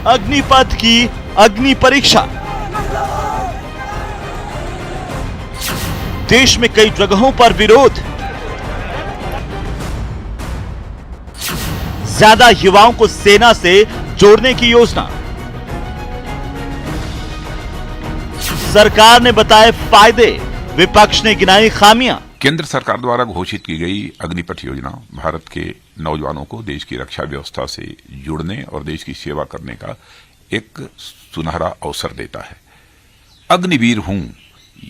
अग्निपथ की अग्नि परीक्षा। देश में कई जगहों पर विरोध। ज्यादा युवाओं को सेना से जोड़ने की योजना। सरकार ने बताए फायदे, विपक्ष ने गिनाई खामियां। केंद्र सरकार द्वारा घोषित की गई अग्निपथ योजना भारत के नौजवानों को देश की रक्षा व्यवस्था से जुड़ने और देश की सेवा करने का एक सुनहरा अवसर देता है। अग्निवीर हूं,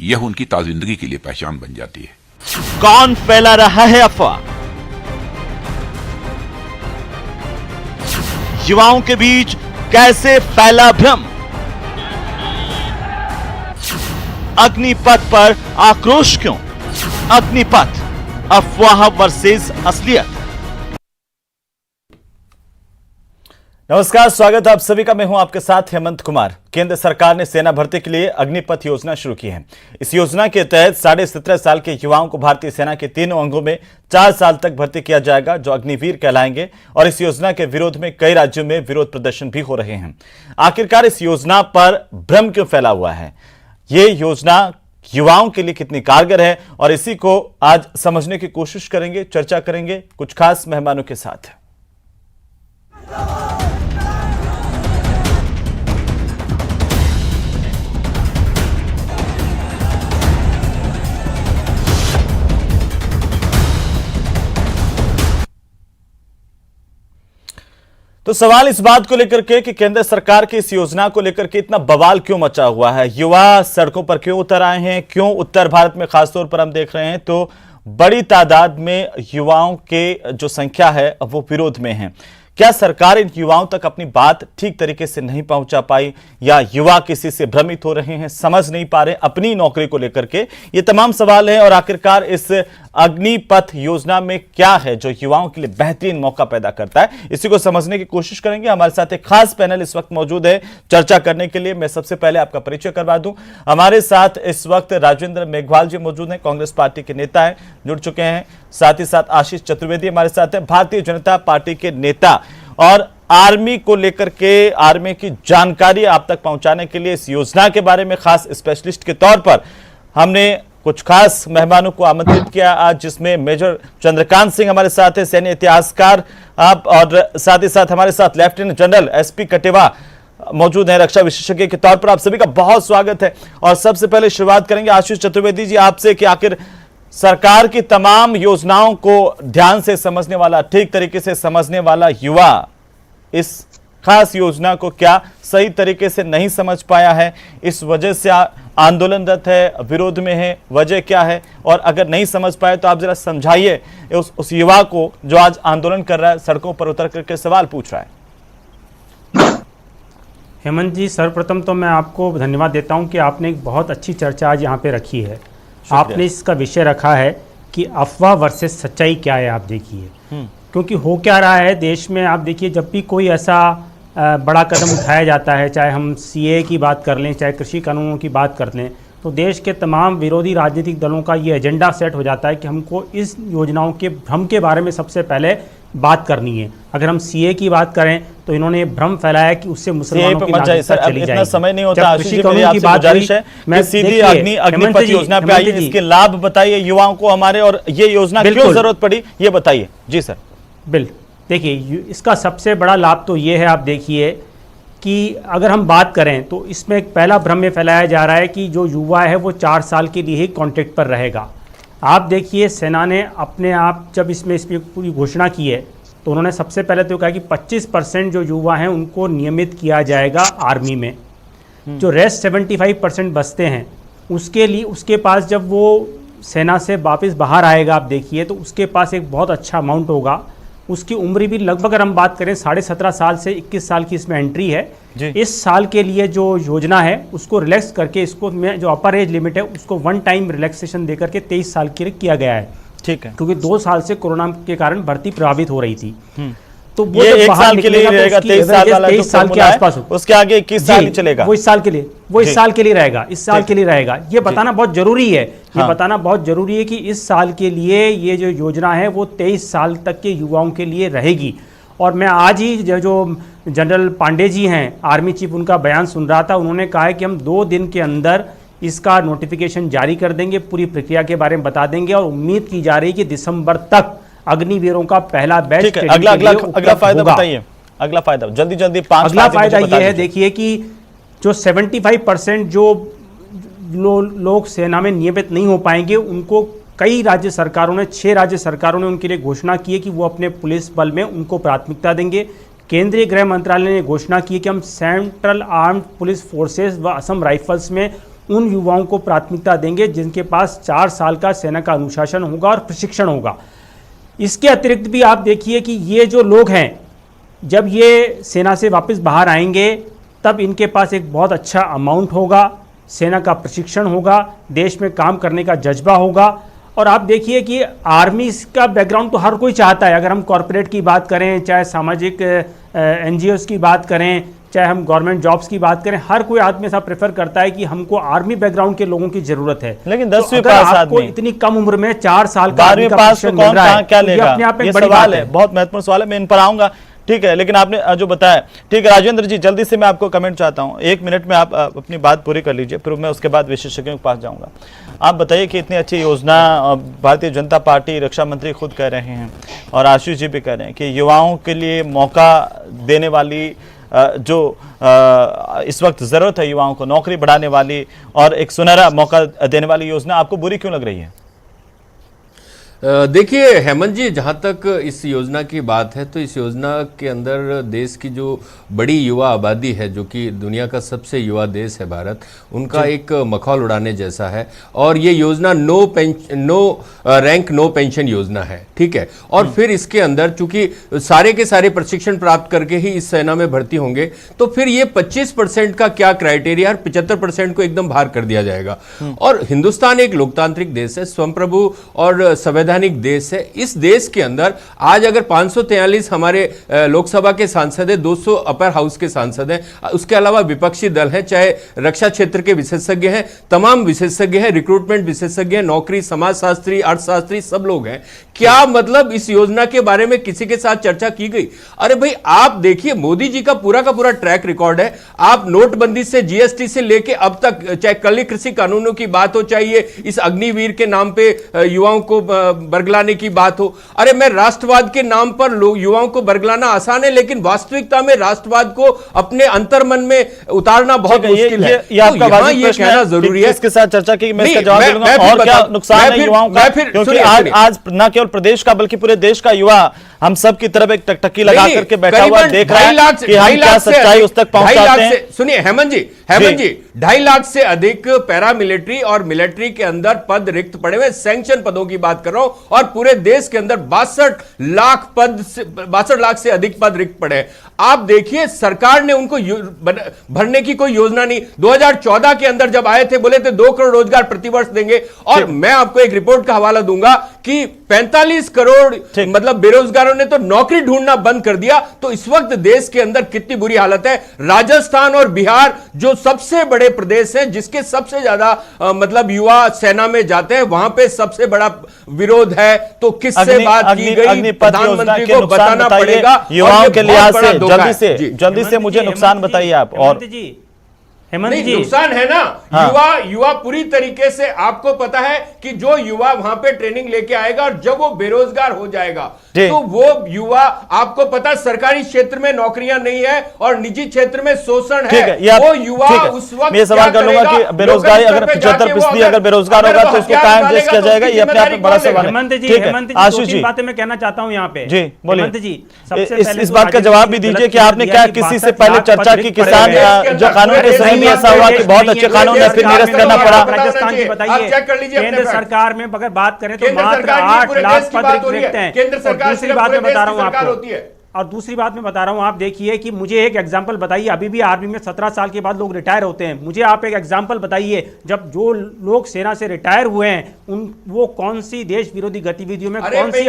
यह उनकी ताजिंदगी के लिए पहचान बन जाती है। कौन फैला रहा है अफवाह? युवाओं के बीच कैसे फैला भ्रम? अग्निपथ पर आक्रोश क्यों? अग्निपथ, अफवाह वर्सेस असलियत। नमस्कार, स्वागत है आप सभी का। मैं हूं आपके साथ हेमंत कुमार। केंद्र सरकार ने सेना भर्ती के लिए अग्निपथ योजना शुरू की है। इस योजना के तहत 17.5 साल के युवाओं को भारतीय सेना के तीनों अंगों में 4 साल तक भर्ती किया जाएगा, जो अग्निवीर कहलाएंगे। और इस योजना के विरोध में कई राज्यों में विरोध प्रदर्शन भी हो रहे हैं। आखिरकार इस योजना पर भ्रम क्यों फैला हुआ है? ये योजना युवाओं के लिए कितनी कारगर है, और इसी को आज समझने की कोशिश करेंगे, चर्चा करेंगे कुछ खास मेहमानों के साथ। तो सवाल इस बात को लेकर के कि केंद्र सरकार की इस योजना को लेकर के इतना बवाल क्यों मचा हुआ है, युवा सड़कों पर क्यों उतर आए हैं, क्यों उत्तर भारत में खासतौर पर हम देख रहे हैं तो बड़ी तादाद में युवाओं के जो संख्या है वो विरोध में है। क्या सरकार इन युवाओं तक अपनी बात ठीक तरीके से नहीं पहुंचा पाई, या युवा किसी से भ्रमित हो रहे हैं, समझ नहीं पा रहे अपनी नौकरी को लेकर के? ये तमाम सवाल हैं। और आखिरकार इस अग्निपथ योजना में क्या है जो युवाओं के लिए बेहतरीन मौका पैदा करता है, इसी को समझने की कोशिश करेंगे। हमारे साथ एक खास पैनल इस वक्त मौजूद है चर्चा करने के लिए। मैं सबसे पहले आपका परिचय करवा दूं। हमारे साथ इस वक्त राजेंद्र मेघवाल जी मौजूद हैं, कांग्रेस पार्टी के नेता हैं, जुड़ चुके हैं। साथ ही साथ आशीष चतुर्वेदी हमारे साथ हैं, भारतीय जनता पार्टी के नेता, और आर्मी को लेकर के, आर्मी की जानकारी आप तक पहुंचाने के लिए, इस योजना के बारे में खास स्पेशलिस्ट के तौर पर हमने कुछ खास मेहमानों को आमंत्रित किया आज, जिसमें मेजर चंद्रकांत सिंह हमारे साथ है, सैन्य इतिहासकार आप, और साथ ही साथ हमारे साथ लेफ्टिनेंट जनरल एसपी कटेवा मौजूद हैं, रक्षा विशेषज्ञ के तौर पर। आप सभी का बहुत स्वागत है। और सबसे पहले शुरुआत करेंगे आशीष चतुर्वेदी जी आपसे कि आखिर सरकार की तमाम योजनाओं को ध्यान से समझने वाला, ठीक तरीके से समझने वाला युवा इस खास योजना को क्या सही तरीके से नहीं समझ पाया है, इस वजह से आंदोलनरत है, विरोध में है, वजह क्या है? और अगर नहीं समझ पाए तो आप जरा समझाइए उस युवा को जो आज आंदोलन कर रहा है, सड़कों पर उतर करके सवाल पूछ रहा है। हेमंत जी, सर्वप्रथम तो मैं आपको धन्यवाद देता हूं कि आपने एक बहुत अच्छी चर्चा आज यहाँ पे रखी है। आपने इसका विषय रखा है कि अफवाह वर्सेस सच्चाई क्या है। आप देखिए, क्योंकि हो क्या रहा है देश में, आप देखिए जब भी कोई ऐसा बड़ा कदम उठाया जाता है, चाहे हम सीए की बात कर लें, चाहे कृषि कानूनों की बात कर लें, तो देश के तमाम विरोधी राजनीतिक दलों का ये एजेंडा सेट हो जाता है कि हमको इस योजनाओं के भ्रम के बारे में सबसे पहले बात करनी है। अगर हम सीए की बात करें तो इन्होंने भ्रम फैलाया कि उससे मुसलमानों की नागरिकता चली जाएगी। इतना समय नहीं होता, कृषि कानून की बात है, मैं सीधी अग्निपथ योजना पे आइए, इसके लाभ बताइए युवाओं को हमारे, और ये योजना क्यों जरूरत पड़ी ये बताइए। जी सर। देखिए, इसका सबसे बड़ा लाभ तो ये है, आप देखिए कि अगर हम बात करें तो इसमें एक पहला भ्रम ये फैलाया जा रहा है कि जो युवा है वो 4 साल के लिए ही कॉन्ट्रैक्ट पर रहेगा। आप देखिए, सेना ने अपने आप जब इसमें पूरी घोषणा की है तो उन्होंने सबसे पहले तो कहा कि 25% जो युवा हैं उनको नियमित किया जाएगा आर्मी में। जो रेस्ट 75% बचते हैं उसके लिए, उसके पास जब वो सेना से वापस बाहर आएगा, आप देखिए तो उसके पास एक बहुत अच्छा अमाउंट होगा। उसकी उम्र भी लगभग, अगर हम बात करें 17.5 साल से 21 साल की इसमें एंट्री है। इस साल के लिए जो योजना है उसको रिलैक्स करके, इसको में जो अपर एज लिमिट है उसको 1 टाइम रिलैक्सेशन देकर के 23 साल के लिए किया गया है। ठीक है, क्योंकि 2 साल से कोरोना के कारण भर्ती प्रभावित हो रही थी। तो वो ये 1 साल के लिए रहेगा, 23 साल वाला, 23 साल के आसपास, उसके आगे 21 साल चलेगा। वो इस साल के लिए, इस साल के लिए रहेगा, इस साल के लिए रहेगा। ये बताना बहुत जरूरी है, ये बताना बहुत जरूरी है कि इस साल के लिए ये जो योजना है वो 23 साल तक के युवाओं के लिए रहेगी। और मैं आज ही जो जनरल पांडे जी हैं, आर्मी चीफ, उनका बयान सुन रहा था। उन्होंने कहा है कि हम 2 दिन के अंदर इसका नोटिफिकेशन जारी कर देंगे, पूरी प्रक्रिया के बारे में बता देंगे, और उम्मीद की जा रही है कि दिसंबर तक अग्निवीरों का पहला बैच। ठीक है, अगला फायदा बताइए, अगला फायदा जल्दी 5 अगला फायदा यह है, देखिए कि जो 75% जो लोग सेना में नियमित नहीं हो पाएंगे, उनको कई राज्य सरकारों ने, 6 राज्य सरकारों ने उनके लिए घोषणा की है कि वो अपने पुलिस बल में उनको प्राथमिकता देंगे। केंद्रीय गृह मंत्रालय ने घोषणा की है कि हम सेंट्रल आर्म्ड पुलिस फोर्सेस व असम राइफल्स में उन युवाओं को प्राथमिकता देंगे जिनके पास 4 साल का सेना का अनुशासन होगा और प्रशिक्षण होगा। इसके अतिरिक्त भी आप देखिए कि ये जो लोग हैं, जब ये सेना से वापस बाहर आएंगे तब इनके पास एक बहुत अच्छा अमाउंट होगा, सेना का प्रशिक्षण होगा, देश में काम करने का जज्बा होगा। और आप देखिए कि आर्मी का बैकग्राउंड तो हर कोई चाहता है। अगर हम कॉरपोरेट की बात करें, चाहे सामाजिक NGOs की बात करें, चाहे हम गवर्नमेंट जॉब्स की बात करें, हर कोई आदमी ऐसा प्रेफर करता है कि हमको आर्मी बैकग्राउंड के लोगों की जरूरत है। लेकिन 10वीं तो पास आपको आदमी इतनी कम उम्र में 4 साल का 12वीं पास तो कौन कहाँ क्या लेगा, अपने आप में ये एक बड़ी सवाल बात है, बहुत महत्वपूर्ण सवाल है, मैं इन पर आऊंगा। ठीक है, लेकिन आपने जो बताया, ठीक है राजेंद्र जी, जल्दी से मैं आपको कमेंट चाहता हूं, 1 मिनट में आप अपनी बात पूरी कर लीजिए, फिर मैं उसके बाद विशेषज्ञों के पास जाऊंगा। आप बताइए कि इतनी अच्छी योजना भारतीय जनता पार्टी, रक्षा मंत्री खुद कह रहे हैं और आशीष जी भी कह रहे हैं कि युवाओं के लिए मौका देने वाली, जो इस वक्त जरूरत है युवाओं को नौकरी बढ़ाने वाली और एक सुनहरा मौका देने वाली योजना, आपको बुरी क्यों लग रही है? देखिए हेमंत जी, जहाँ तक इस योजना की बात है तो इस योजना के अंदर देश की जो बड़ी युवा आबादी है, जो कि दुनिया का सबसे युवा देश है भारत, उनका एक मखौल उड़ाने जैसा है। और ये योजना नो रैंक नो पेंशन योजना है, ठीक है। और फिर इसके अंदर चूंकि सारे के सारे प्रशिक्षण प्राप्त करके ही इस सेना में भर्ती होंगे, तो फिर ये 25% का क्या क्राइटेरिया और 75% को एकदम बाहर कर दिया जाएगा। और हिंदुस्तान एक लोकतांत्रिक देश है, स्वयंप्रभु और संवैधानिक देश है। इस देश के अंदर आज अगर 543 हमारे लोकसभा के सांसद है, 200 अपर हाउस के सांसद हैं, उसके अलावा विपक्षी दल हैं, चाहे रक्षा क्षेत्र के विशेषज्ञ हैं, तमाम विशेषज्ञ हैं, रिक्रूटमेंट विशेषज्ञ हैं, नौकरी समाजशास्त्री, अर्थशास्त्री, सब लोग हैं। क्या मतलब इस योजना के बारे में किसी के साथ चर्चा की गई? अरे भाई आप देखिए, मोदी जी का पूरा ट्रैक रिकॉर्ड है। आप नोटबंदी से, GST से लेके अब तक, चाहे कल कृषि कानूनों की बात हो, चाहिए इस अग्निवीर के नाम पे युवाओं को बरगलाने की बात हो। अरे मैं राष्ट्रवाद के नाम पर लोग युवाओं को बरगलाना आसान है, लेकिन वास्तविकता में राष्ट्रवाद को अपने अंतर्मन में उतारना बहुत मुश्किल है। ये आपका वाजिब प्रश्न कहना जरूरी है। इसके साथ चर्चा की, मैं इसका जवाब दूंगा। और क्या नुकसान है युवाओं का? क्योंकि आज न केवल प्रदेश का बल्कि पूरे देश का युवा हम सब की तरफ एक टकटकी लगा करके बैठा हुआ देख रहा है कि हम क्या सच्चाई उस तक पहुंचाते हैं। सुनिए हेमंत जी, 2.5 लाख से अधिक पैरामिलिट्री और मिलिट्री के अंदर पद रिक्त पड़े हुए, सैंक्शन पदों की बात कर रहा हूं, और पूरे देश के अंदर 62 लाख से अधिक पद रिक्त पड़े हैं। आप देखिए, सरकार ने उनको भरने की कोई योजना नहीं। 2014 के अंदर जब आए थे, बोले थे 2 करोड़ रोजगार प्रतिवर्ष देंगे, और मैं आपको एक रिपोर्ट का हवाला दूंगा कि 45 करोड़ मतलब बेरोजगारों ने तो नौकरी ढूंढना बंद कर दिया। तो इस वक्त देश के अंदर कितनी बुरी हालत है। राजस्थान और बिहार जो सबसे बड़े प्रदेश हैं, जिसके सबसे ज्यादा मतलब युवा सेना में जाते हैं, वहां पे सबसे बड़ा विरोध है। तो किससे बात की गई, प्रधानमंत्री को बताना पड़ेगा युवाओं के लिहाज से। जल्दी से मुझे नुकसान बताइए आप। और हेमंत जी, नुकसान है ना। हाँ। युवा पूरी तरीके से, आपको पता है कि जो युवा वहां पे ट्रेनिंग लेके आएगा और जब वो बेरोजगार हो जाएगा, तो वो युवा, आपको पता सरकारी क्षेत्र में नौकरियां नहीं है और निजी क्षेत्र में शोषण है। वो युवा उस वक्त मैं सवाल करूंगा कि बेरोजगारी अगर 75% अगर बेरोजगार होगा तो उसको कायम देश किया जाएगा, ये अपने आप में बड़ा सवाल है। हेमंत जी, आशीष जी, बातें मैं कहना चाहता हूं यहाँ पे। जी बोलिए। हेमंत जी, सबसे पहले इस बात का जवाब भी दीजिए कि आपने क्या किसी से पहले चर्चा की, किसान जो कानून के सही में ऐसा हुआ कि बहुत अच्छे कानून है फिर निरस्त करना पड़ा? राजस्थान की बताइए, केंद्र सरकार में अगर बात करें तो मात्र 8 लाख पद रिक्त हैं। दूसरी बात मैं बता रहा हूं आपको, और दूसरी बात मैं बता रहा हूं, आप देखिए कि मुझे एक एग्जांपल बताइए। अभी भी आर्मी में 17 साल के बाद लोग रिटायर होते हैं। मुझे आप एक एग्जांपल बताइए, जब जो लोग सेना से रिटायर हुए हैं वो कौन सी देश विरोधी गतिविधियों में, कौन सी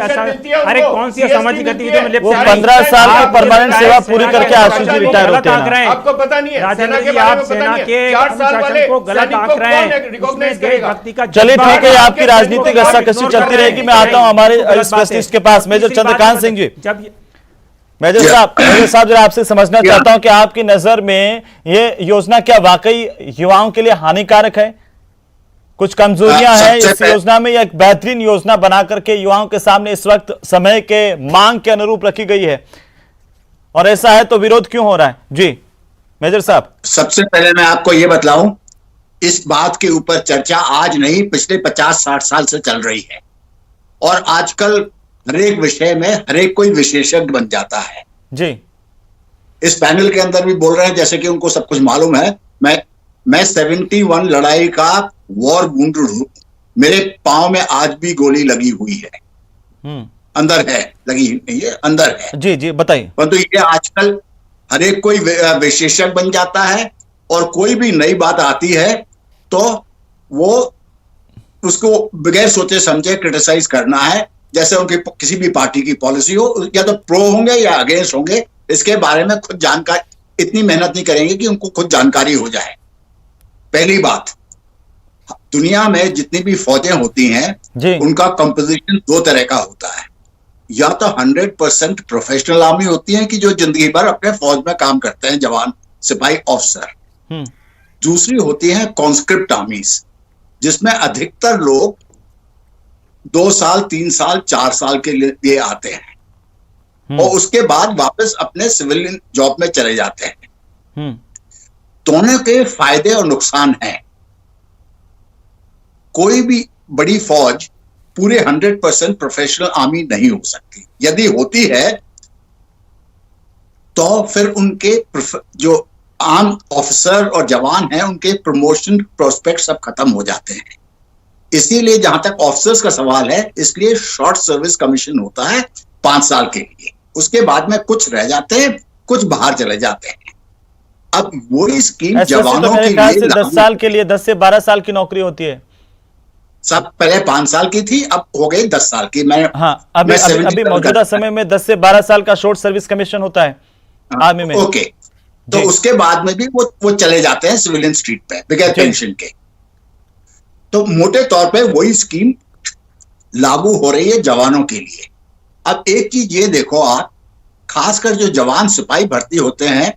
असामाजिक गतिविधियों में, वो 15 साल की परमानेंट सेवा पूरी करके आशीष जी रिटायर होते हैं। आपको पता नहीं है, राजेंद्र जी, आप सेना के अनुशासन को गलत आंक रहे हैं। देशभक्ति का, चलिए ठीक है, आपकी राजनीतिक रस्साकशी चलती रहेगी। मैं आता हूं हमारे स्पेशलिस्ट के पास, मेजर चंद्रकांत सिंह जी। मेजर साहब जरा आपसे समझना चाहता हूं कि आपकी नजर में ये योजना क्या वाकई युवाओं के लिए हानिकारक है? कुछ कमजोरियां हैं इस योजना में या एक बेहतरीन योजना बना करके युवाओं के सामने इस वक्त समय के मांग के अनुरूप रखी गई है, और ऐसा है तो विरोध क्यों हो रहा है? जी मेजर साहब। सबसे पहले मैं आपको यह बतलाऊं, इस बात के ऊपर चर्चा आज नहीं, पिछले 50-60 साल से चल रही है, और आजकल हर एक विषय में हर एक कोई विशेषज्ञ बन जाता है। जी इस पैनल के अंदर भी बोल रहे हैं जैसे कि उनको सब कुछ मालूम है। मैं 71 लड़ाई का वॉर वुंड, मेरे पांव में आज भी गोली लगी हुई है, अंदर है, लगी नहीं है, अंदर है। जी जी बताइए। परंतु ये आजकल हर एक कोई विशेषज्ञ बन जाता है, और कोई भी नई बात आती है तो वो उसको बगैर सोचे समझे क्रिटिसाइज करना है, जैसे उनकी किसी भी पार्टी की पॉलिसी हो, या तो प्रो होंगे या अगेंस्ट होंगे, इसके बारे में खुद जानकारी, इतनी मेहनत नहीं करेंगे कि उनको खुद जानकारी हो जाए। पहली बात, दुनिया में जितनी भी फौजें होती हैं उनका कंपोजिशन दो तरह का होता है। या तो 100% प्रोफेशनल आर्मी होती है कि जो जिंदगी भर अपने फौज में काम करते हैं, जवान, सिपाही, ऑफिसर। दूसरी होती है कॉन्स्क्रिप्ट आर्मीज, जिसमें अधिकतर लोग 2 साल, 3 साल, 4 साल के लिए आते हैं और उसके बाद वापस अपने सिविलियन जॉब में चले जाते हैं। दोनों के फायदे और नुकसान हैं। कोई भी बड़ी फौज पूरे 100% प्रोफेशनल आर्मी नहीं हो सकती। यदि होती है तो फिर उनके जो आम ऑफिसर और जवान हैं उनके प्रमोशन प्रोस्पेक्ट सब खत्म हो जाते हैं। इसीलिए जहां तक ऑफिसर्स का सवाल है, इसलिए शॉर्ट सर्विस कमीशन होता है 5 साल के लिए। उसके बाद में कुछ रह जाते हैं, कुछ बाहर चले जाते हैं। अब वही स्कीम जवानों के लिए 10 साल के लिए 10 से 12 साल की नौकरी होती है। सब पहले 5 साल की थी, अब हो गई 10 साल की। अभी मौजूदा समय में 10 से 12 साल का शॉर्ट सर्विस कमीशन होता है आर्मी में। ओके, तो उसके बाद में भी वो चले जाते हैं सिविलियन स्ट्रीट पे बगैर पेंशन के। तो मोटे तौर पे वही स्कीम लागू हो रही है जवानों के लिए। अब एक चीज ये देखो आप, खासकर जो जवान सिपाही भर्ती होते हैं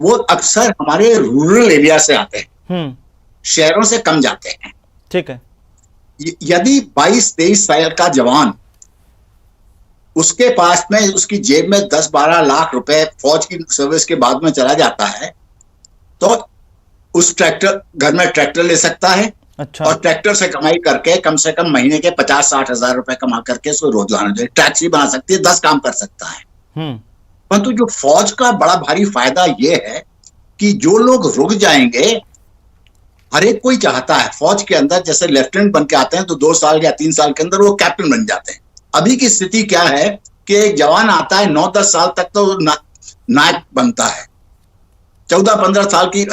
वो अक्सर हमारे रूरल एरिया से आते हैं, शहरों से कम जाते हैं। ठीक है। यदि 22-23 साल का जवान, उसके पास में उसकी जेब में 10-12 लाख रुपए फौज की सर्विस के बाद में चला जाता है, तो उस घर में ट्रैक्टर ले सकता है। अच्छा। और ट्रैक्टर से कमाई करके कम से कम महीने के 50-60 हजार रुपए कमा करके उसको रोजगार टैक्सी बना सकती है, 10 काम कर सकता है। परंतु जो फौज का बड़ा भारी फायदा यह है कि जो लोग रुक जाएंगे, हर एक कोई चाहता है फौज के अंदर, जैसे लेफ्टिनेंट बन के आते हैं तो 2 साल या 3 साल के अंदर वो कैप्टन बन जाते हैं। अभी की स्थिति क्या है कि एक जवान आता है 9-10 साल तक तो नायक बनता है, 14-15 साल की।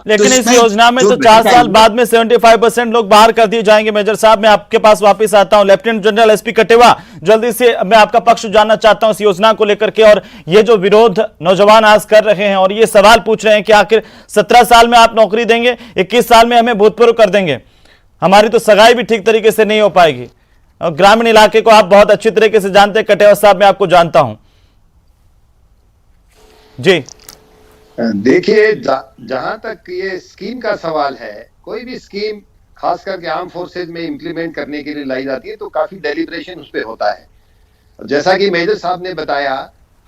लेकिन तो इस योजना में तो 4 साल बाद में 75% लोग बाहर कर दिए जाएंगे। मेजर साहब, मैं आपके पास वापस आता हूं। लेफ्टिनेंट जनरल एसपी कटेवा, जल्दी से मैं आपका पक्ष जानना चाहता हूं इस योजना को लेकर के, और ये जो विरोध नौजवान आज कर रहे हैं और ये सवाल पूछ रहे हैं कि आखिर 17 साल में आप नौकरी देंगे, 21 साल में हमें भूतपूर्व कर देंगे, हमारी तो सगाई भी ठीक तरीके से नहीं हो पाएगी। ग्रामीण इलाके को आप बहुत अच्छी तरीके से जानते हैं कटेवा साहब, मैं आपको जानता हूं। जी देखिए, जहां तक ये स्कीम का सवाल है, कोई भी स्कीम खास करके आर्म फोर्सेज में इंप्लीमेंट करने के लिए लाई जाती है तो काफी डेलिब्रेशन उस पर होता है। जैसा कि मेजर साहब ने बताया,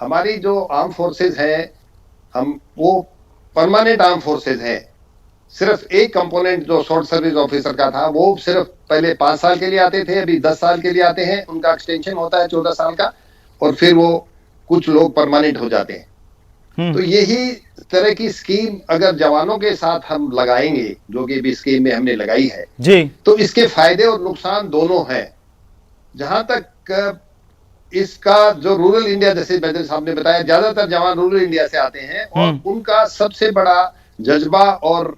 हमारी जो आर्म फोर्सेज है, हम वो परमानेंट आर्म फोर्सेज है। सिर्फ एक कंपोनेंट जो शॉर्ट सर्विस ऑफिसर का था, वो सिर्फ पहले 5 साल के लिए आते थे, अभी 10 साल के लिए आते हैं। उनका एक्सटेंशन होता है 14 साल का, और फिर वो कुछ लोग परमानेंट हो जाते हैं। तो यही तरह की स्कीम अगर जवानों के साथ हम लगाएंगे, जो कि भी स्कीम में हमने लगाई है जी, तो इसके फायदे और नुकसान दोनों हैं। जहां तक इसका जो रूरल इंडिया, जैसे मेजर साहब ने बताया, ज्यादातर जवान रूरल इंडिया से आते हैं और उनका सबसे बड़ा जज्बा और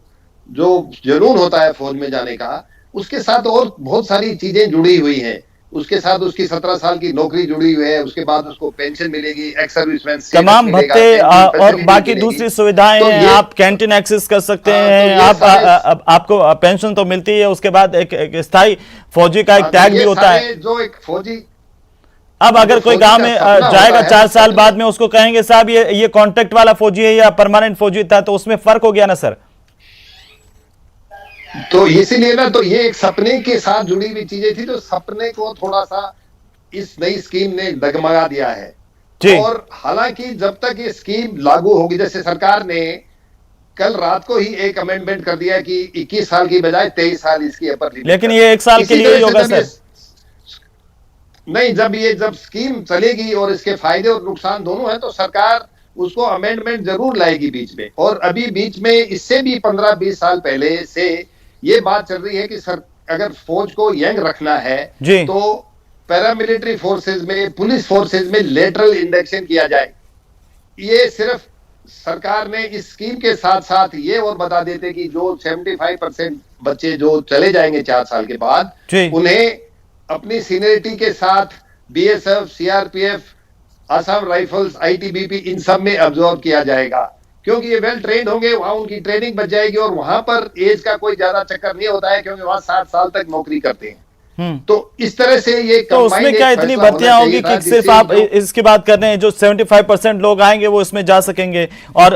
जो जुनून होता है फौज में जाने का, उसके साथ और बहुत सारी चीजें जुड़ी हुई हैं। उसके साथ उसकी 17 साल की नौकरी जुड़ी हुई है, उसके बाद उसको पेंशन मिलेगी, एक्स सर्विसमैन तमाम भत्ते और बाकी दूसरी सुविधाएं तो हैं। आप कैंटीन एक्सेस कर सकते हैं, आप आपको पेंशन तो मिलती है। उसके बाद एक स्थायी फौजी का एक टैग भी होता है। जो एक फौजी अब अगर कोई गांव में जाएगा 4 साल बाद में, उसको कहेंगे साहब ये कॉन्ट्रैक्ट वाला फौजी है या परमानेंट फौजी था, तो उसमें फर्क हो गया ना सर। तो इसीलिए ना, तो ये एक सपने के साथ जुड़ी हुई चीजें थी, तो सपने को थोड़ा सा इस नई स्कीम ने डगमगा दिया है। और हालांकि जब तक ये स्कीम लागू होगी, जैसे सरकार ने कल रात को ही एक अमेंडमेंट कर दिया कि 21 साल की बजाय 23 साल इसकी अपर लिमिट, लेकिन ये 1 साल के लिए ही होगा सर। नहीं, जब स्कीम चलेगी और इसके फायदे और नुकसान दोनों हैं, तो सरकार उसको अमेंडमेंट जरूर लाएगी बीच में। और अभी बीच में इससे भी 15-20 साल पहले से ये बात चल रही है कि अगर फौज को यंग रखना है तो पैरामिलिट्री फोर्सेज में, पुलिस फोर्सेज में लेटरल इंडक्शन किया जाए। ये सिर्फ सरकार ने इस स्कीम के साथ साथ ये और बता देते कि जो 75% बच्चे जो चले जाएंगे 4 साल के बाद, उन्हें अपनी सीनियरिटी के साथ BSF, CRPF, Assam Rifles, ITBP, इन सब में अब्जॉर्ब किया जाएगा, क्योंकि ये वेल ट्रेंड होंगे, वहां उनकी ट्रेनिंग बच जाएगी और वहां पर एज का कोई ज्यादा चक्कर नहीं होता है, क्योंकि वहां 60 साल तक नौकरी करते हैं। तो इस तरह से ये तो उसमें क्या इतनी भर्तियां होंगी कि सिर्फ आप इसकी बात कर रहे हैं जो 75% लोग आएंगे वो इसमें जा सकेंगे। और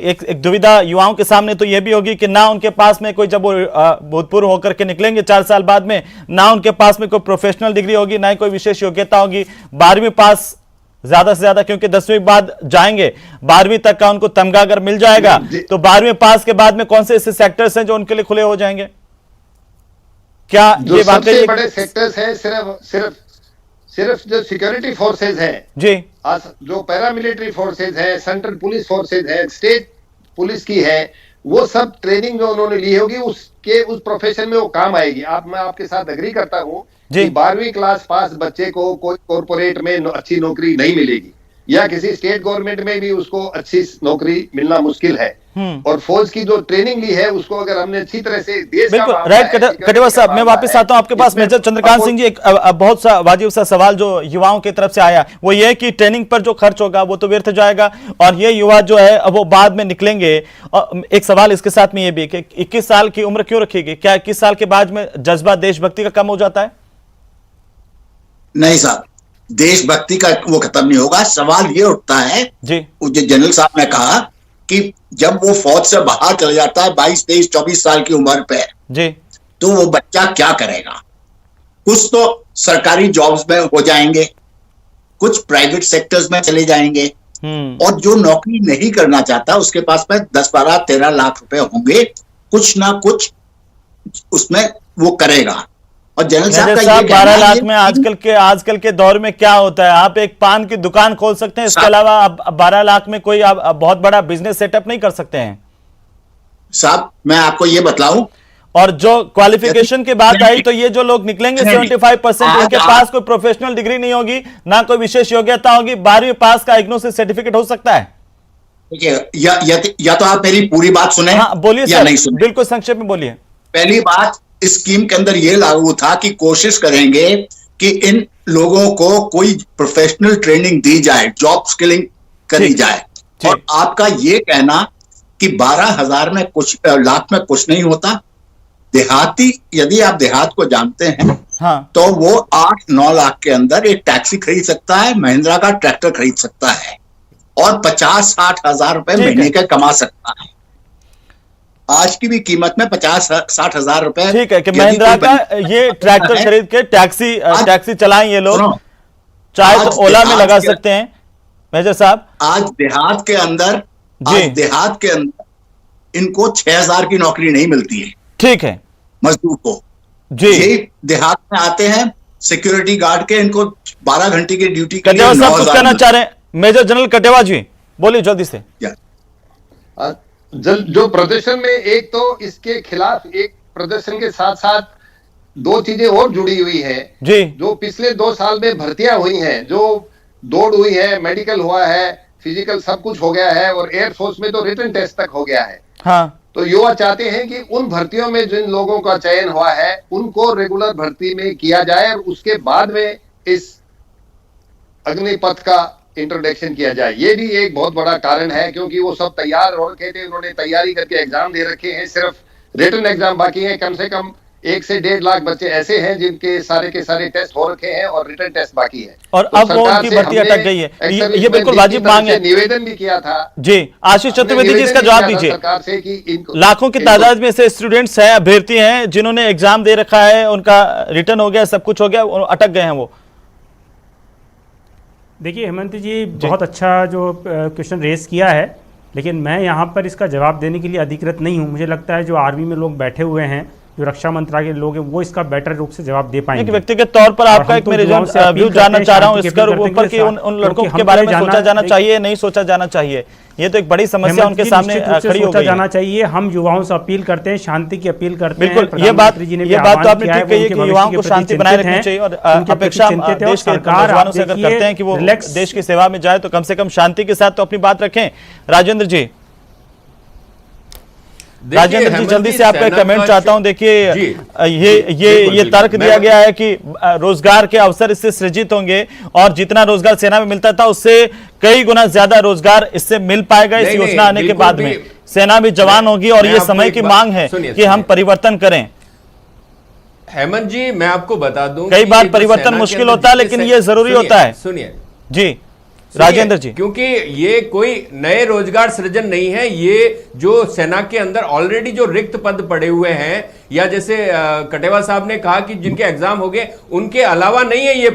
एक दुविधा युवाओं के सामने तो ये भी होगी कि ना उनके पास में कोई, जब वो भूतपूर्व होकर के निकलेंगे 4 साल बाद में, ना उनके पास में कोई प्रोफेशनल डिग्री होगी, ना ही कोई विशेष योग्यता होगी। 12वीं पास ज्यादा से ज्यादा, क्योंकि 10वीं बाद जाएंगे, 12वीं तक का उनको तमगा अगर मिल जाएगा तो 12वीं पास के बाद में कौन से ऐसे सेक्टर्स हैं जो उनके लिए खुले हो जाएंगे? क्या ये सबसे बड़े सेक्टर्स हैं सिर्फ जो सिक्योरिटी फोर्सेज हैं जी, जो पैरामिलिट्री फोर्सेज हैं, सेंट्रल पुलिस फोर्सेज है, स्टेट पुलिस की है, वो सब ट्रेनिंग जो उन्होंने ली होगी उसके उस प्रोफेशन में वो काम आएगी। मैं आपके साथ एग्री करता हूं कि 12वीं क्लास पास बच्चे को कोई कॉर्पोरेट में अच्छी नौकरी नहीं मिलेगी, या किसी स्टेट गवर्नमेंट में भी उसको अच्छी नौकरी मिलना मुश्किल है। और फौज की जो ट्रेनिंग ली है उसको अगर हमने अच्छी तरह से देश बिल्कुल राइट। कटेवा साहब, मैं वापस आता हूं आपके पास। मेजर चंद्रकांत सिंह जी, एक बहुत सा वाजिब सा सवाल जो युवाओं की तरफ से आया वो ये कि ट्रेनिंग पर जो खर्च होगा वो तो व्यर्थ जाएगा और ये युवा जो है अब वो बाद में निकलेंगे। और एक सवाल इसके साथ में ये भी कि 21 साल की उम्र क्यों रखी गई? क्या 21 साल के बाद में जज्बा देशभक्ति का कम हो जाता है? नहीं साहब, देशभक्ति का वो खत्म नहीं होगा। सवाल ये उठता है जी, जनरल साहब ने कहा कि जब वो फौज से बाहर चले जाता है 22, 23, 24 साल की उम्र पे जी, तो वो बच्चा क्या करेगा? कुछ तो सरकारी जॉब्स में हो जाएंगे, कुछ प्राइवेट सेक्टर्स में चले जाएंगे, और जो नौकरी नहीं करना चाहता उसके पास में 10, 12, 13 लाख रुपए होंगे, कुछ ना कुछ उसमें वो करेगा। और जनरल साहब का ये 12 लाख में आजकल के दौर में क्या होता है? आप एक पान की दुकान खोल सकते हैं, इसके अलावा आप 12 लाख में कोई आप बहुत बड़ा बिजनेस सेटअप नहीं कर सकते हैं साहब। मैं आपको ये बतलाऊं, और जो क्वालिफिकेशन की बात आई तो ये जो लोग निकलेंगे 75% इनके पास कोई प्रोफेशनल डिग्री नहीं होगी, ना कोई विशेष योग्यता होगी। 12वीं पास का इग्नू से सर्टिफिकेट हो सकता है। या तो आप मेरी पूरी बात सुने। हाँ बोलिए या सर, नहीं सुने। बिल्कुल संक्षेप में बोलिए। पहली बात, इस स्कीम के अंदर यह लागू था कि कोशिश करेंगे कि इन लोगों को कोई प्रोफेशनल ट्रेनिंग दी जाए, जॉब स्किलिंग करी जाए। और आपका ये कहना कि 12,000 में कुछ लाख में कुछ नहीं होता, देहाती, यदि आप देहात को जानते हैं तो वो 8-9 लाख के अंदर एक टैक्सी खरीद सकता है, महिंद्रा का ट्रैक्टर खरीद सकता है और 50-60 हजार रुपए महीने के कमा सकता है। आज की भी कीमत में 50-60 हजार रुपए। ठीक है कि महिंद्रा का ये ट्रैक्टर खरीद के टैक्सी चलाएं ये लोग, चाहे तो ओला में लगा सकते हैं। मेजर साहब, आज देहात के अंदर इनको 6,000 की नौकरी नहीं मिलती है, ठीक है, मजदूर को जी। ये देहात में आते हैं सिक्योरिटी गार्ड के, इनको 12 घंटे की ड्यूटी के लिए कटेवा साहब कुछ कहना चाह रहे हैं? मेजर जनरल कटेवा जी बोलिए जल्दी से। जो प्रदर्शन में, एक तो इसके खिलाफ एक प्रदर्शन के साथ साथ 2 चीजें और जुड़ी हुई है जी। जो पिछले 2 साल में भर्तियां हुई हैं, जो दौड़ हुई है, मेडिकल हुआ है, फिजिकल सब कुछ हो गया है, और एयरफोर्स में तो रिटन टेस्ट तक हो गया है। हाँ, तो युवा चाहते हैं कि उन भर्तियों में जिन लोगों का चयन हुआ है उनको रेगुलर भर्ती में किया जाए और उसके बाद में इस अग्निपथ का इंट्रोडक्शन किया जाए। ये भी एक बहुत बड़ा कारण है, क्योंकि वो सब तैयार हो रखे थे, उन्होंने तैयारी करके एग्जाम दे रखे हैं, सिर्फ रिटन एग्जाम बाकी है। कम से कम 1 से 1.5 लाख बच्चे ऐसे हैं जिनके सारे के सारे टेस्ट हो रखे हैं और रिटर्न टेस्ट बाकी है। और तो अब वो सरकार उनकी से भर्ती हमने अटक गई है। ये exhibition बिल्कुल में वाजिब की तरफ मांग है। से निवेदन भी किया था जी आशीष चतुर्वेदी जी, इसका जवाब दीजिए। सरकार से कि इनको लाखों की तादाद में से स्टूडेंट्स हैं, अभ्यर्थी हैं जिन्होंने एग्जाम दे रखा है, उनका रिटर्न हो गया, सब कुछ हो गया, अटक गए हैं वो। देखिए हेमंत जी, बहुत अच्छा जो क्वेश्चन रेस किया है, लेकिन मैं यहाँ पर इसका जवाब देने के लिए अधिकृत नहीं हूँ। मुझे लगता है जो आर्मी में लोग बैठे हुए हैं, जो रक्षा मंत्रालय के लोग हैं, वो इसका बेटर रूप से जवाब दे पाएंगे। व्यक्तिगत तौर पर आपका हम एक तो मेरे युवाओं से अपील व्यू करते जानना हैं, चाह रहा हूँ शांति की इसका अपील करते हैं ऊपर कि क्योंकि उन लड़कों हम के बारे में जाना- सोचा जाना चाहिए, नहीं सोचा जाना चाहिए। ये तो एक बड़ी समस्या हेमंत उनके जी, सामने निश्चित रूप से खड़ी हो सोचा गई है। जाना चाहिए। हम युवाओं से अपील करते हैं, शांति की अपील करते हैं। बिल्कुल, ये बात प्रधानमंत्री जी ने भी तो आह्वान आपने किया है, ठीक कही है वो कि उनके युवाओं भविष्य को के शांति प्रति बनाए चिंतित रखनी हैं, चाहिए और उनके प्रति अपेक्षा चिंतित है। और देश के सरकार, नौजवानों आप से अगर देखिए, करते हैं कि वो रिलैक्स देश की सेवा में जाए तो कम से कम शांति के साथ तो अपनी बात रखें। राजेंद्र जी, राजेंद्र जी, जल्दी से आपका कमेंट चाहता हूं। देखिए ये तर्क दिया गया है कि रोजगार के अवसर इससे सृजित होंगे और जितना रोजगार सेना में मिलता था उससे कई गुना ज्यादा रोजगार इससे मिल पाएगा इस योजना आने के बाद में। सेना भी जवान होगी और ये समय की मांग है कि हम परिवर्तन करें। हेमंत जी, मैं आपको बता दूं कई कि बार ये जो परिवर्तन सेना के मुश्किल अंदर होता है, जितने लेकिन ये जरूरी होता है। सुनिए जी राजेंद्र जी, क्योंकि ये कोई नए रोजगार सृजन नहीं है, ये जो सेना के अंदर ऑलरेडी जो रिक्त पद पड़े हुए हैं, या जैसे कटेवा साहब ने कहा कि जिनके एग्जाम हो गए, उनके अलावा नहीं है ये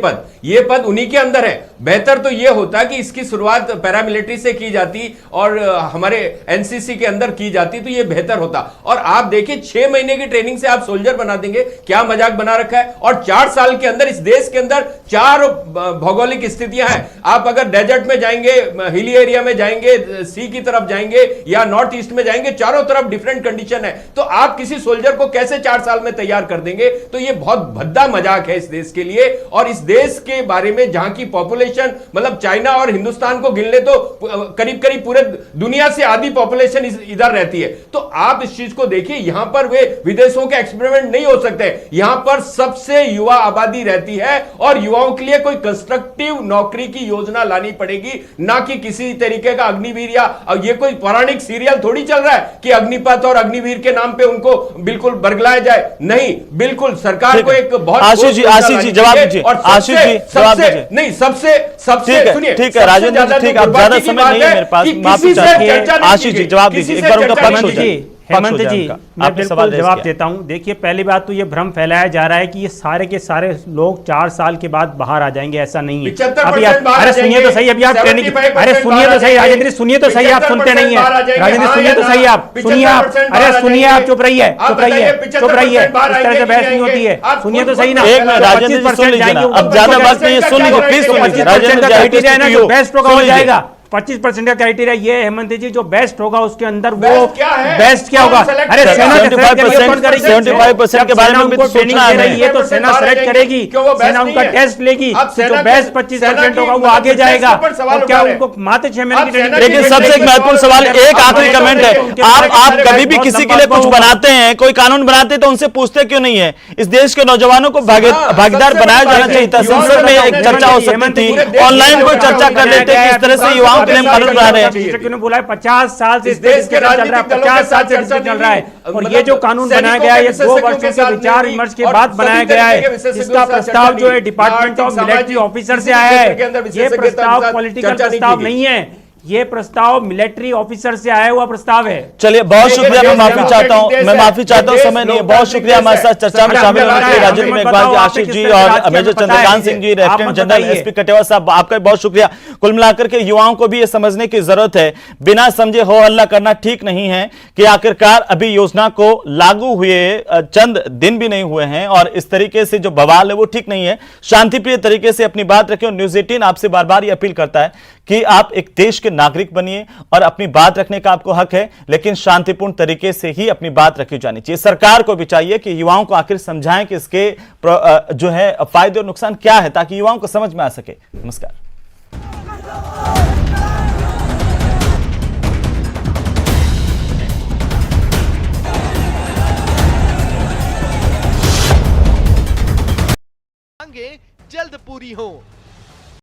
पद उन्हीं के अंदर है। बेहतर तो ये होता कि इसकी शुरुआत पैरामिलिट्री से की जाती और हमारे एनसीसी के अंदर की जाती, तो ये बेहतर होता। और आप देखिए 6 महीने की ट्रेनिंग से आप सोल्जर बना देंगे, क्या मजाक बना रखा है। और 4 साल के अंदर इस देश के अंदर 4 भौगोलिक स्थितियां हैं। आप अगर डेजर्ट में जाएंगे, हिली एरिया में जाएंगे, सी की तरफ जाएंगे या नॉर्थ ईस्ट में जाएंगे, चारों तरफ डिफरेंट कंडीशन है। तो आप किसी सोल्जर को कैसे 4 साल में तैयार कर देंगे? तो ये बहुत भद्दा मजाक है इस देश के लिए। और इस देश के बारे में जहां की पॉपुलेशन मतलब चाइना और हिंदुस्तान को गिन ले तो करीब करीब पूरे दुनिया से आधी पॉपुलेशन इधर रहती है। तो आप इस चीज को देखिए, यहां पर वे विदेशों के एक्सपेरिमेंट नहीं हो सकते। यहां पर सबसे युवा आबादी रहती है और युवाओं के लिए कोई कंस्ट्रक्टिव नौकरी की योजना लानी पड़ेगी, ना कि किसी तरीके का अग्निवीर या ये कोई पौराणिक सीरियल थोड़ी चल रहा है कि अग्निपथ और अग्निवीर के नाम पे उनको बिल्कुल बरगलाया जाए। नहीं, बिल्कुल सरकार को एक बहुत आशीष जी जवाब दीजिए। और आशीष जी जवाब दीजिए। नहीं, सबसे सुनिए, ठीक है राजेंद्र जी, ठीक है, अब ज्यादा समय नहीं है मेरे पास, माफी चाहता हूं। आशीष जी जवाब दीजिए, एक बार उनका पक्ष हो जाए। हेमंत जी, मैं बिल्कुल जवाब देता हूं। देखिए, पहली बात तो ये भ्रम फैलाया जा रहा है कि ये सारे के सारे लोग 4 साल के बाद बाहर आ जाएंगे, ऐसा नहीं है। अभी अरे सुनिए तो सही, अभी आप ट्रेनिंग, अरे सुनिए तो सही राजेंद्र, सुनिए तो सही, आप सुनते नहीं है राजेंद्र, सुनिए तो सही, आप सुनिए, आप अरे सुनिए, आप चुप रहिए, चुप रहिए, चुप रहिए, इस तरह से बहस नहीं होती है। सुनिए तो सही ना, एक मिनट राजेंद्र जी सुन लीजिए ना, अब ज्यादा बात नहीं है, सुन लीजिए प्लीज, सुन लीजिए राजेंद्र जी, जो बेस्ट होगा हो जाएगा। 25% का क्राइटेरिया ये है हेमंत जी, जो बेस्ट होगा उसके अंदर वो बेस्ट क्या होगा? अरे सेना 75% के बारे में भी तो सोचना है। ये तो सेना सेलेक्ट करेगी, सेना उनका टेस्ट लेगी, जो बेस्ट 25% होगा वो आगे जाएगा। और क्या उनको मात्र 6 महीने की ट्रेनिंग? लेकिन सबसे एक महत्वपूर्ण सवाल, एक आखिरी कमेंट है, आप कभी भी किसी के लिए कुछ बनाते हैं, कोई कानून बनाते हैं तो उनसे पूछते क्यों नहीं है? इस देश के नौजवानों को भागीदार बनाया जाना चाहिए था। संसद में एक चर्चा हो सकती थी, ऑनलाइन कोई चर्चा कर लेते कि इस तरह से युवाओं के लिए कानून बना रहे हैं। बोला है 50 साल से इस देश के चल रहा है, 50 साल से चल रहा है। और ये जो कानून बनाया गया है, ये 2 वर्षों के विचार विमर्श के बाद बनाया गया है। इसका प्रस्ताव जो है डिपार्टमेंट ऑफ मिलिट्री ऑफिसर से आया है। ये प्रस्ताव पॉलिटिकल प्रस्ताव नहीं है, ये प्रस्ताव मिलिट्री ऑफिसर से आया हुआ प्रस्ताव है। चलिए, बहुत शुक्रिया, मैं माफी चाहता हूं, समय नहीं है। बहुत शुक्रिया हमारे साथ चर्चा में शामिल होने के लिए राजेंद्र मेघवाल जी, आशीष जी और major Chandrakant Singh ji, lieutenant general SP Katewa साहब, आपका बहुत शुक्रिया। कुल मिलाकर के युवाओं को भी ये समझने की जरूरत है, बिना समझे हो हल्ला करना ठीक नहीं है कि आखिरकार अभी योजना को लागू हुए चंद दिन भी नहीं हुए हैं और इस तरीके से जो बवाल है वो ठीक नहीं है। शांतिप्रिय तरीके से अपनी बात रखें और न्यूज़ 18 आपसे बार बार ये अपील करता है कि आप एक देश के नागरिक बनिए और अपनी बात रखने का आपको हक है, लेकिन शांतिपूर्ण तरीके से ही अपनी बात रखी जानी चाहिए। सरकार को भी चाहिए कि युवाओं को आखिर समझाएं कि इसके जो है फायदे और नुकसान क्या है, ताकि युवाओं को समझ में आ सके। नमस्कार। जल्द पूरी हो।